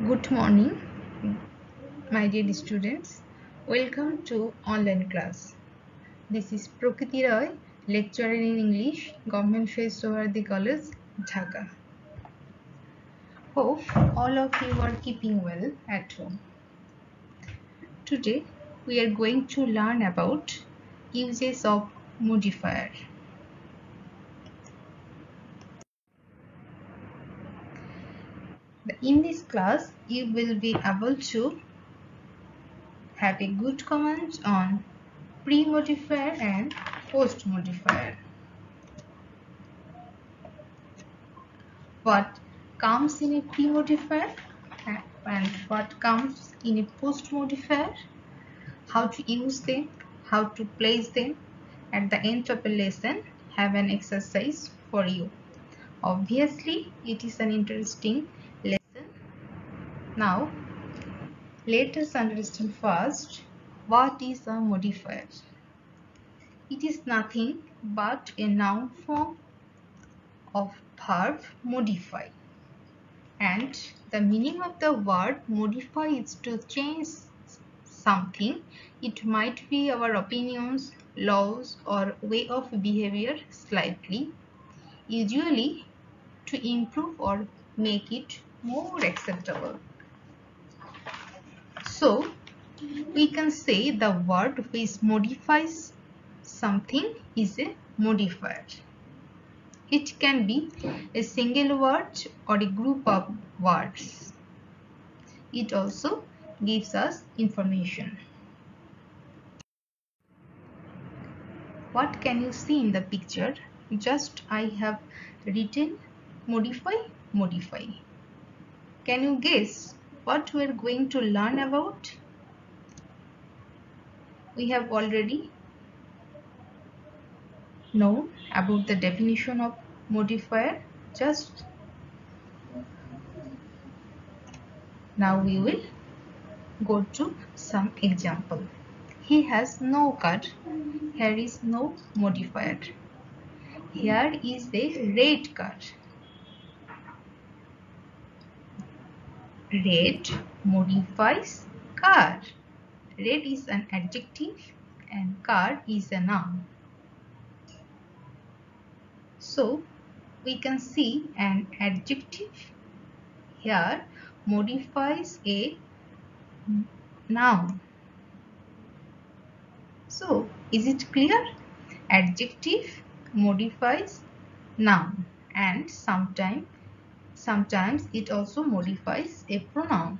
Good morning, my dear students. Welcome to online class. This is Prakriti Roy, lecturer in English, Government Shahid Sohrawardy College, Dhaka. Hope all of you are keeping well at home. Today, we are going to learn about uses of modifier. In this class, you will be able to have a good comment on pre-modifier and post-modifier. What comes in a pre-modifier and what comes in a post-modifier, how to use them, how to place them. At the end of a lesson, have an exercise for you. Obviously, it is an interesting lesson. Now, let us understand first what is a modifier. It is nothing but a noun form of verb modify. And the meaning of the word modify is to change something. It might be our opinions, laws, or way of behavior slightly, usually to improve or make it more acceptable. So, we can say the word which modifies something is a modifier. It can be a single word or a group of words. It also gives us information. What can you see in the picture? Just I have written modify. Can you guess what we are going to learn about? We have already known about the definition of modifier. Just now we will go to some example. He has no car. Here is no modifier. Here is a red car. Red modifies car. Red is an adjective and car is a noun. So we can see an adjective here modifies a noun. So is it clear? Adjective modifies noun and sometimes it also modifies a pronoun.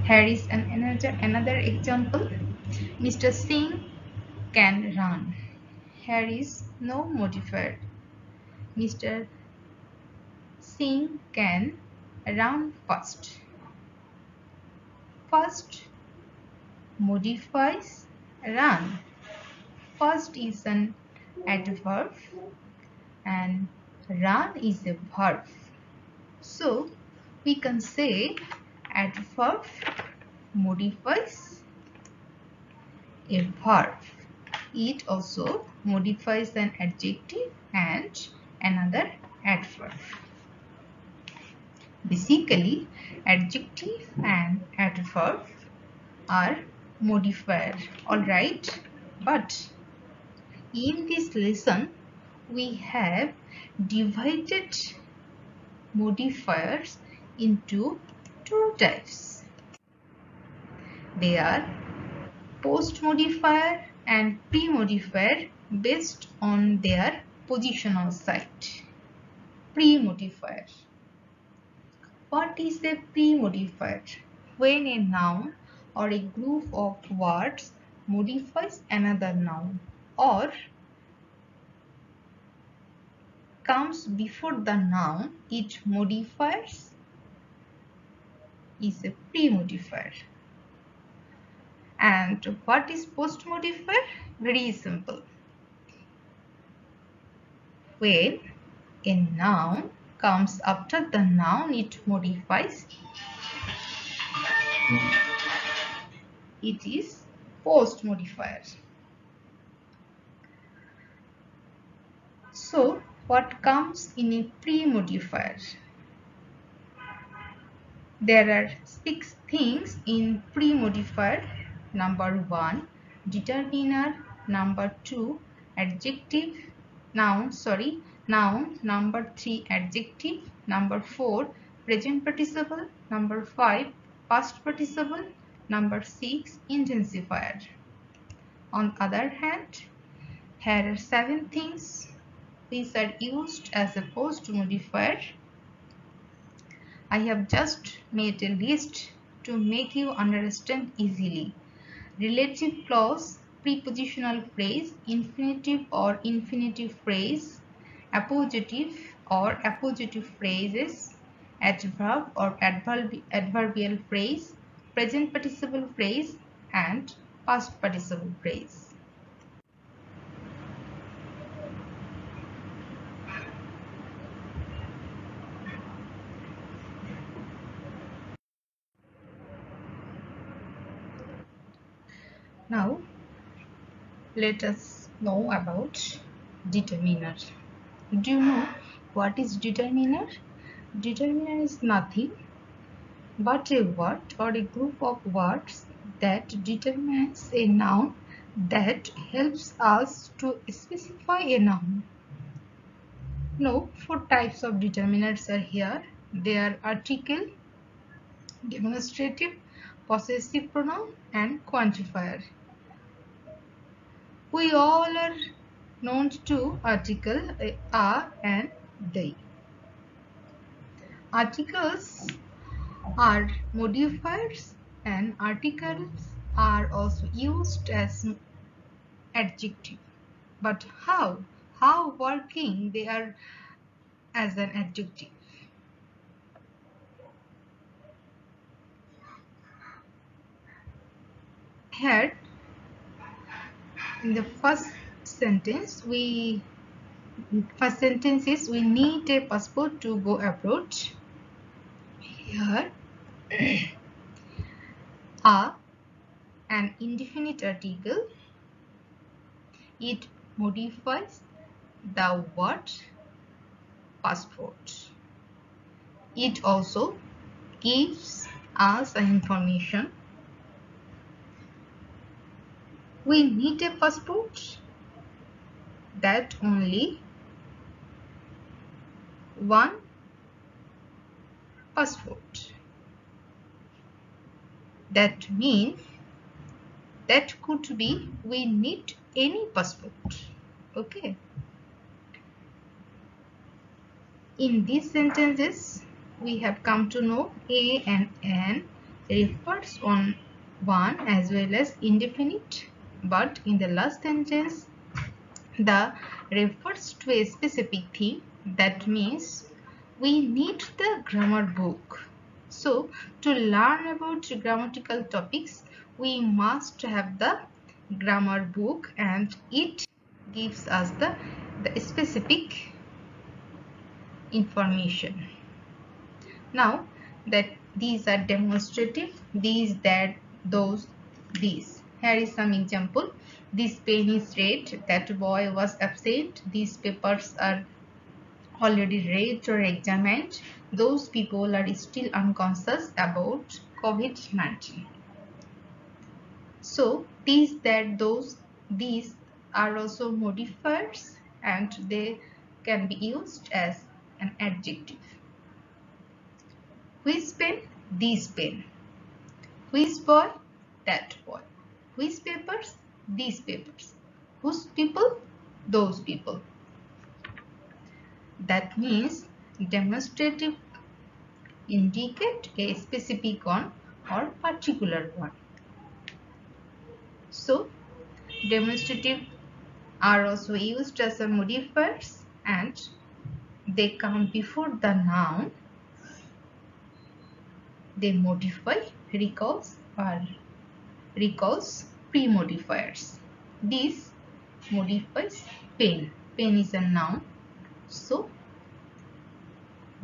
Here is another example. Mr. Singh can run. Here is no modifier. Mr. Singh can run fast. Fast modifies run. Fast is an adverb and run is a verb. So we can say adverb modifies a verb. It also modifies an adjective and another adverb. Basically, adjective and adverb are modifier, alright? But in this lesson, we have divided modifiers into two types. They are post modifier and pre modifier based on their positional site. Pre modifier. What is a pre modifier? When a noun or a group of words modifies another noun or comes before the noun it modifies is a pre modifier. And what is post modifier? Very simple. When a noun comes after the noun it modifies, it is post modifier. So what comes in a pre modifier? There are 6 things in pre-modifier. Number 1, determiner. Number 2, adjective. Noun. Number 3, adjective. Number 4, present participle. Number 5, past participle. Number 6, intensifier. On the other hand, here are 7 things which are used as a post modifier. I have just made a list to make you understand easily. Relative clause, prepositional phrase, infinitive or infinitive phrase, appositive or appositive phrases, adverb or adverbial phrase, present participle phrase, and past participle phrase. Now, let us know about determiner. Do you know what is determiner? Determiner is nothing but a word or a group of words that determines a noun that helps us to specify a noun. Now, 4 types of determiners are here. They are article, demonstrative, possessive pronoun, and quantifier. We all are known to article are and they. Articles are modifiers and articles are also used as adjective. But how? How working they are as an adjective? Here, in the first sentence is we need a passport to go abroad. Here, an indefinite article, it modifies the word passport. It also gives us information. We need a passport that only one passport. That means that could be we need any passport. Okay. In these sentences, we have come to know a and an refers on one as well as indefinite, but in the last sentence, the refers to a specific thing. That means we need the grammar book. So to learn about grammatical topics, we must have the grammar book, and it gives us the specific information. Now that these are demonstrative, these, that, those, these. Here is some example. This pen is red. That boy was absent. These papers are already read or examined. Those people are still unconscious about COVID-19. So these, that, those, these are also modifiers and they can be used as an adjective. Which pen? This pen. Which boy? That boy. Which papers? These papers. Whose people? Those people. That means demonstrative indicate a specific one or particular one. So demonstrative are also used as a modifiers and they come before the noun. They modify, recalls pre-modifiers. This modifies pen. Pen is a noun. So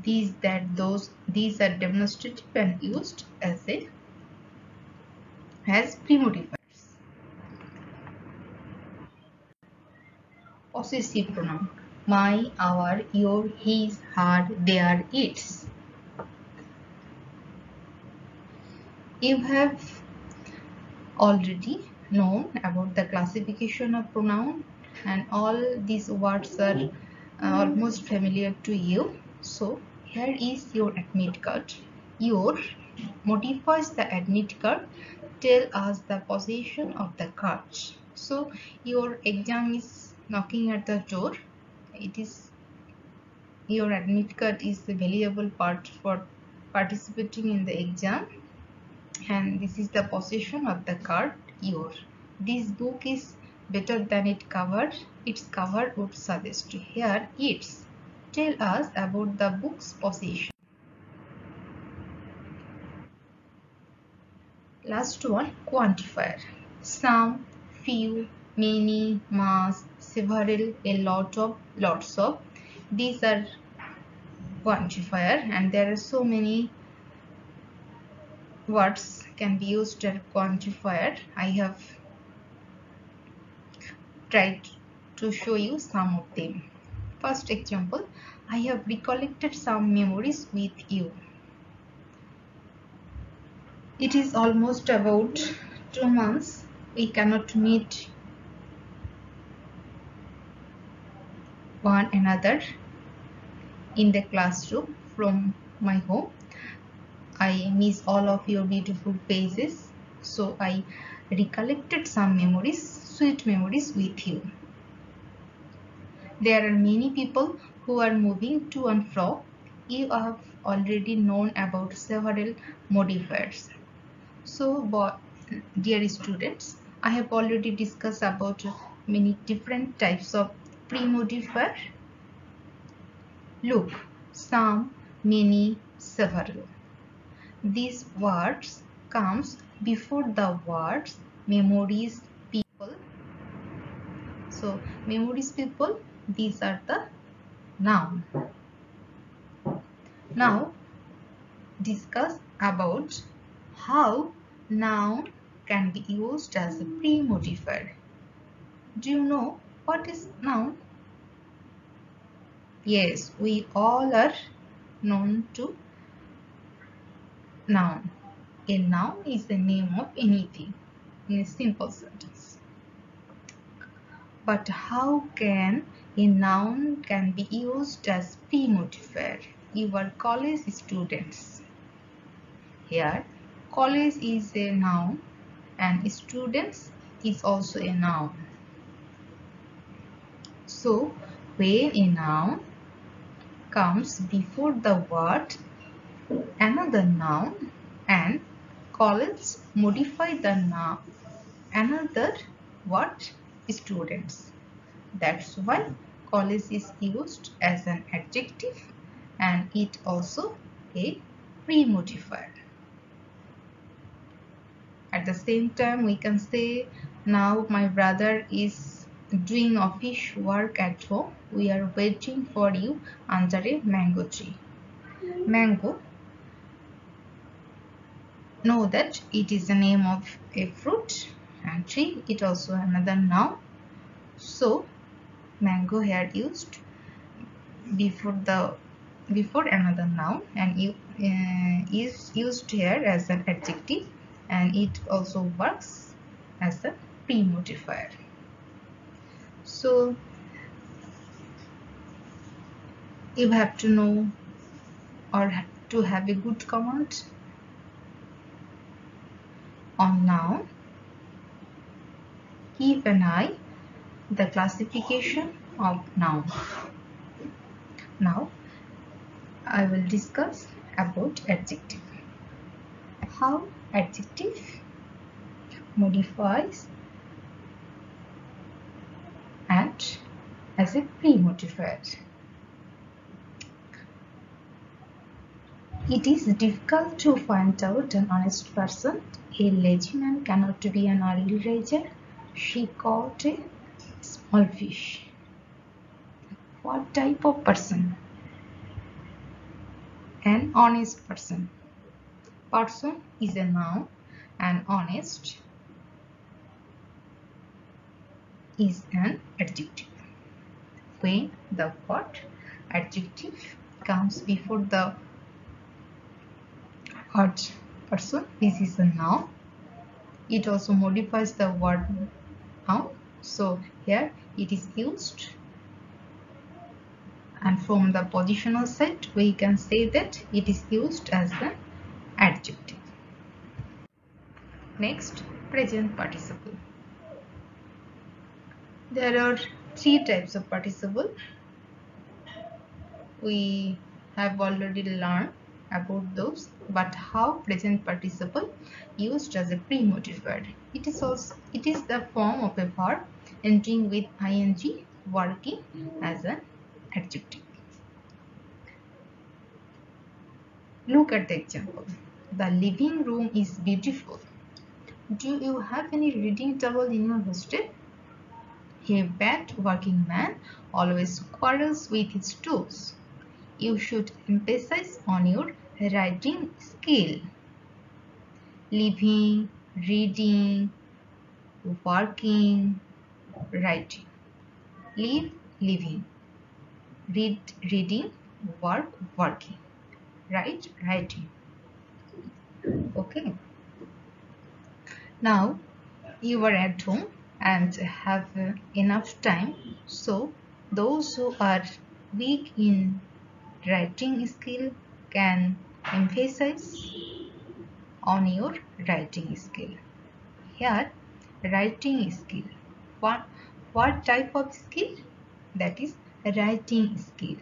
these, that, those, these are demonstrative and used as pre-modifiers. Possessive pronoun. My, our, your, his, her, their, its. You have already known about the classification of pronoun, and all these words are almost familiar to you. So here is your admit card. Your modifies the admit card tell us the position of the card. So your exam is knocking at the door. It is your admit card is the valuable part for participating in the exam, and this is the position of the card. Your this book is better than its cover would suggest. Here it's tell us about the book's position. Last one, quantifier. Some, few, many, mass, several, a lot of, lots of. These are quantifier, and there are so many words can be used as quantifier. I have tried to show you some of them. First example, I have recollected some memories with you. It is almost about 2 months. We cannot meet one another in the classroom from my home. I miss all of your beautiful faces. So I recollected some memories, sweet memories with you. There are many people who are moving to and fro. You have already known about several modifiers. So, dear students, I have already discussed about many different types of pre-modifier. Look, some, many, several. These words comes before the words memories, people. So, memories, people, these are the noun. Now, discuss about how noun can be used as a pre-modifier. Do you know what is noun? Yes, we all are known to noun. A noun is the name of anything in a simple sentence. But how can a noun can be used as pre-modifier? You are college students. Here, college is a noun and students is also a noun. So, when a noun comes before the word another noun and college modify the noun another word students. That's why college is used as an adjective and it also a pre-modifier. At the same time, we can say, now my brother is doing office work at home. We are waiting for you under a mango tree. Mango, know that it is the name of a fruit, and tree, it also another noun. So mango here used before another noun, and is used here as an adjective, and it also works as a pre-modifier. So you have to know or to have a good command on noun. Keep an eye the classification of noun. Now I will discuss about adjective. How adjective modifies and as a pre-modifier. It is difficult to find out an honest person. A lazy man cannot be an early riser. She caught a small fish. What type of person? An honest person. Person is a noun and honest is an adjective. When the word adjective comes before the word person. This is a noun. It also modifies the word noun. So here it is used. And from the positional side, we can say that it is used as an adjective. Next, present participle. There are three types of participle. We have already learned about those, but how present participle used as a pre-motive It is the form of a verb ending with ing working as an adjective. Look at the example. The living room is beautiful. Do you have any reading table in your hostel? A bad working man always quarrels with his tools. You should emphasize on your writing skill. Living, reading, working, writing. Live, living. Read, reading. Work, working. Write, writing. Okay. Now you are at home and have enough time. So those who are weak in writing skill can emphasize on your writing skill. Here, writing skill. What type of skill? That is writing skill.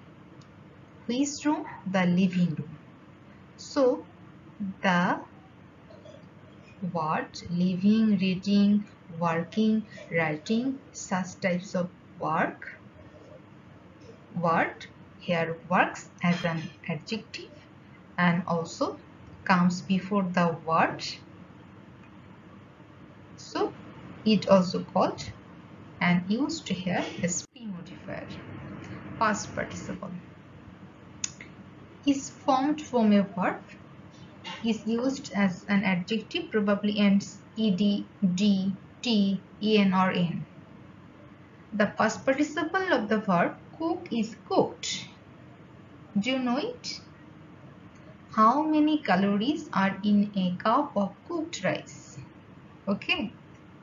Which room? The living room. So the word living, reading, working, writing, such types of word here works as an adjective and also comes before the word. So it also called and used here as pre-modifier. Past participle is formed from a verb, is used as an adjective, probably ends ed, d, t, en or n. The past participle of the verb cook is cooked. Do you know it? How many calories are in a cup of cooked rice? Okay,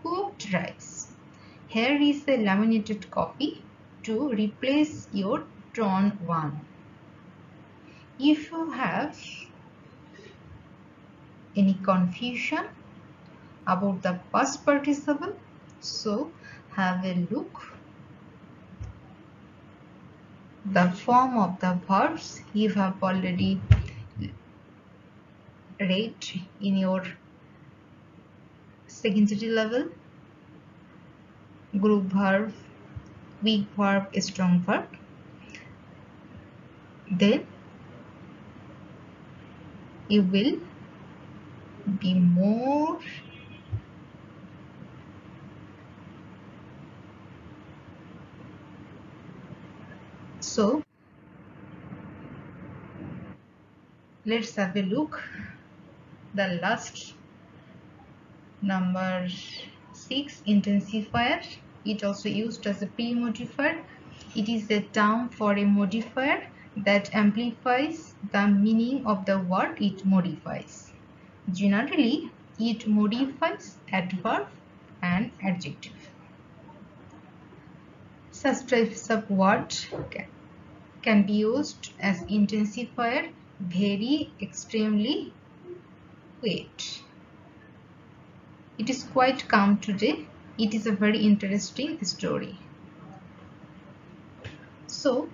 cooked rice. Here is a laminated copy to replace your torn one. If you have any confusion about the past participle, so have a look. The form of the verbs you have already read in your secondary level. Group verb, weak verb, strong verb. Then you will be more so let's have a look. The last number 6, intensifier. It also used as a pre-modifier. It is a term for a modifier that amplifies the meaning of the word it modifies. Generally, it modifies adverb and adjective. Such types of words can be used as intensifier, very, extremely, wait. It is quite calm today. It is a very interesting story. So,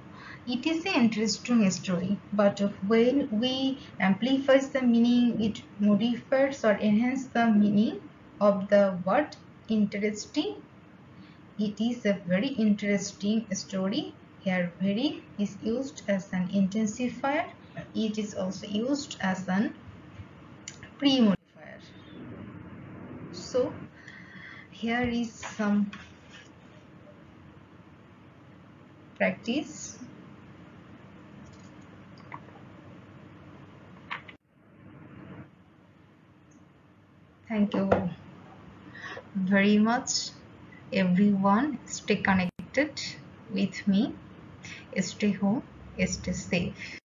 it is an interesting story, but when we amplify the meaning, it modifies or enhances the meaning of the word interesting. It is a very interesting story. Here, very is used as an intensifier. It is also used as an pre-modifier. So here is some practice. Thank you very much, everyone. Stay connected with me. Stay home, stay safe.